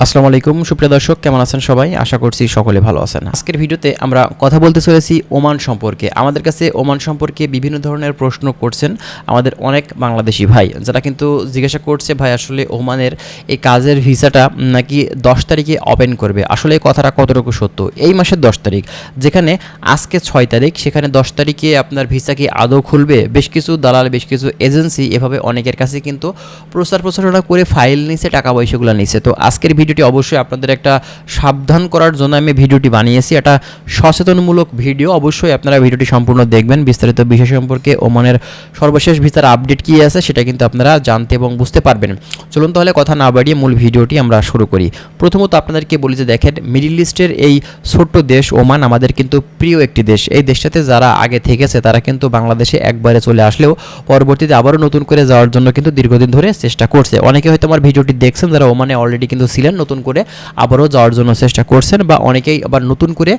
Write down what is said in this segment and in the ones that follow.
আসসালামু আলাইকুম সুপ্রিয় দর্শক, কেমন আছেন সবাই? আশা করছি সকলে ভালো আছেন। আজকের ভিডিওতে আমরা কথা বলতে চলেছি ওমান সম্পর্কে। আমাদের কাছে ওমান সম্পর্কে বিভিন্ন ধরনের প্রশ্ন করছেন আমাদের অনেক বাংলাদেশি ভাই, যারা কিন্তু জিজ্ঞাসা করছে ভাই আসলে ওমানের এই কাজের ভিসাটা নাকি 10 তারিখে ওপেন করবে। আসলে এই কথাটা কতটুকু সত্য? এই মাসের 10 তারিখ, যেখানে আজকে 6 তারিখ, সেখানে 10 তারিখে আপনার ভিসা কি আদৌ খুলবে? বেশ কিছু দালাল, বেশ কিছু এজেন্সি এভাবে অনেকের কাছে কিন্তু প্রচারণা করে ফাইল নিছে, টাকা পয়সাগুলো নিছে। তো আজকের ভিডিওটি অবশ্যই আপনাদের একটা সাবধান করার জন্য আমি ভিডিওটি বানিয়েছি। এটা সচেতনমূলক ভিডিও, অবশ্যই আপনারা ভিডিওটি সম্পূর্ণ দেখবেন। বিস্তারিত বিষয় সম্পর্কে ওমানের সর্বশেষ ভিসার আপডেট কী আছে সেটা কিন্তু আপনারা জানতে এবং বুঝতে পারবেন। চলুন তাহলে কথা না বাড়িয়ে মূল ভিডিওটি আমরা শুরু করি। প্রথমত আপনাদেরকে বলি যে দেখেন, মিডল ইস্টের এই ছোট্ট দেশ ওমান আমাদের কিন্তু প্রিয় একটি দেশ। এই দেশটাতে যারা আগে থেকেছে তারা কিন্তু বাংলাদেশে একবারে চলে আসলেও পরবর্তীতে আবারও নতুন করে যাওয়ার জন্য কিন্তু দীর্ঘদিন ধরে চেষ্টা করছে। অনেকে হয়তো আমার ভিডিওটি দেখছেন যারা ওমানে অলরেডি কিন্তু ছিলেন, নতুন করে আবারও যাওয়ার জন্য চেষ্টা করছেন, বা অনেকেই আবার নতুন করে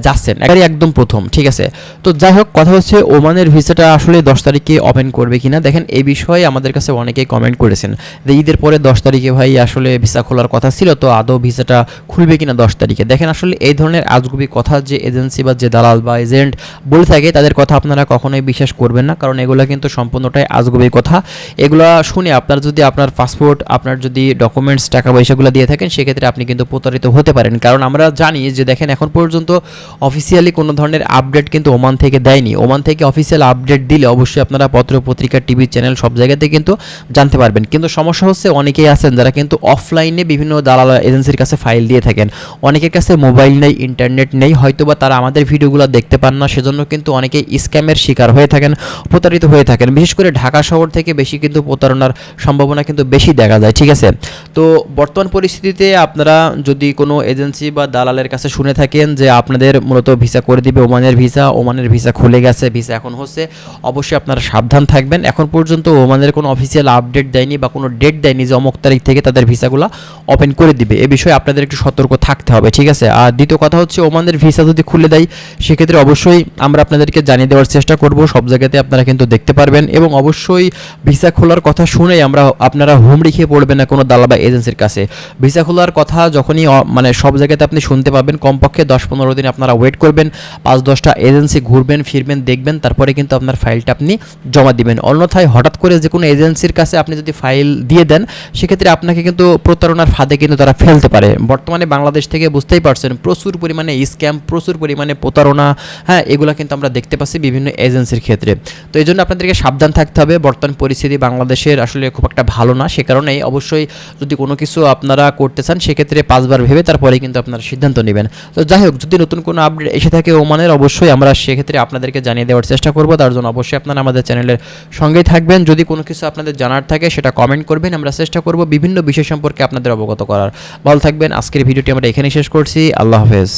যাচ্ছেন একদম প্রথম। ঠিক আছে, তো যাই হোক, কথা হচ্ছে ওমানের ভিসাটা আসলে 10 তারিখে ওপেন করবে কিনা। দেখেন, এই বিষয়ে আমাদের কাছে অনেকেই কমেন্ট করেছেন যে ঈদের পরে 10 তারিখে ভাই আসলে ভিসা খোলার কথা ছিল, তো আদৌ ভিসাটা খুলবে কিনা 10 তারিখে। দেখেন, আসলে এই ধরনের আজগুবি কথা যে এজেন্সি বা যে দালাল বা এজেন্ট বলে থাকে তাদের কথা আপনারা কখনোই বিশ্বাস করবেন না, কারণ এগুলো কিন্তু সম্পূর্ণটাই আজগুবি কথা। এগুলো শুনে আপনার যদি আপনার পাসপোর্ট, আপনার যদি ডকুমেন্টস, টাকা পয়সাগুলো দিয়ে থাকেন, সেক্ষেত্রে আপনি কিন্তু প্রতারিত হতে পারেন। কারণ আমরা জানি যে দেখেন, এখন পর্যন্ত অফিসিয়ালি কোনো ধরনের আপডেট কিন্তু ওমান থেকে দেয়নি। ওমান থেকে অফিসিয়াল আপডেট দিলে অবশ্যই আপনারা পত্র পত্রিকা, টিভি চ্যানেল সব জায়গাতে কিন্তু জানতে পারবেন। কিন্তু সমস্যা হচ্ছে অনেকেই আছেন যারা কিন্তু অফলাইনে বিভিন্ন দালাল এজেন্সির কাছে ফাইল দিয়ে থাকেন। অনেকের কাছে মোবাইল নেই, ইন্টারনেট নেই, হয়তোবা তারা আমাদের ভিডিওগুলো দেখতে পান না, সেজন্য কিন্তু অনেকেই স্ক্যামের শিকার হয়ে থাকেন, প্রতারিত হয়ে থাকেন। বিশেষ করে ঢাকা শহর থেকে বেশি কিন্তু প্রতারণার সম্ভাবনা কিন্তু বেশি দেখা যায়। ঠিক আছে, তো বর্তমান পরিস্থিতিতে আপনারা যদি কোনো এজেন্সি বা দালালের কাছে শুনে থাকেন যে আপনাদের মূলত ভিসা করে দিবে ওমানের ভিসা খুলে গেছে, ভিসা এখন হচ্ছে, অবশ্যই আপনারা সাবধান থাকবেন। এখন পর্যন্ত ওমানের কোনো অফিসিয়াল আপডেট দেয়নি বা কোনো ডেট দেয়নি যে অমুক তারিখ থেকে তাদের ভিসাগুলো ওপেন করে দিবে। এ বিষয়ে আপনাদের একটু সতর্ক থাকতে হবে। ঠিক আছে, আর দ্বিতীয় কথা হচ্ছে ওমানের ভিসা যদি খুলে দেয় সেক্ষেত্রে অবশ্যই আমরা আপনাদেরকে জানিয়ে দেওয়ার চেষ্টা করব, সব জায়গাতে আপনারা কিন্তু দেখতে পারবেন। এবং অবশ্যই ভিসা খোলার কথা শুনেই আপনারা হুমড়ি খেয়ে পড়বেন না কোনো দালাল বা এজেন্সির কাছে। ভিসা খোলার কথা যখনই মানে সব জায়গাতে আপনি শুনতে পাবেন, কমপক্ষে 10-15 দিন আপনারা ওয়েট করবেন, 5-10টা এজেন্সি ঘুরবেন ফিরবেন, দেখবেন, তারপরে কিন্তু আপনার ফাইলটা আপনি জমা দিবেন। অন্যথায় হঠাৎ করে যে কোনো এজেন্সির কাছে আপনি যদি ফাইল দিয়ে দেন, সেক্ষেত্রে আপনাকে কিন্তু প্রতারণার ফাঁদে কিন্তু তারা ফেলতে পারে। বর্তমানে বাংলাদেশ থেকে বুঝতেই পারছেন প্রচুর পরিমাণে স্ক্যাম, প্রচুর পরিমাণে প্রতারণা, হ্যাঁ, এগুলো কিন্তু আমরা দেখতে পাচ্ছি বিভিন্ন এজেন্সির ক্ষেত্রে। তো এই জন্য আপনাদেরকে সাবধান থাকতে হবে। বর্তমান পরিস্থিতি বাংলাদেশের আসলে খুব একটা ভালো না, সে কারণেই অবশ্যই যদি কোনো কিছু আপনারা করতে চান সেক্ষেত্রে 5 বার ভেবে তারপরে কিন্তু আপনারা সিদ্ধান্ত নেবেন। তো যাই হোক, যদি নতুন কোনো আপডেট এসে থাকে ওমানের, অবশ্যই আমরা সেক্ষেত্রে আপনাদেরকে জানিয়ে দেওয়ার চেষ্টা করব। তার জন্য অবশ্যই আপনারা আমাদের চ্যানেলের সঙ্গেই থাকবেন। যদি কোনো কিছু আপনাদের জানার থাকে সেটা কমেন্ট করবেন, আমরা চেষ্টা করব বিভিন্ন বিষয় সম্পর্কে আপনাদের অবগত করার। ভালো থাকবেন। আজকের ভিডিওটি আমরা এখানেই শেষ করছি। আল্লাহ হাফেজ।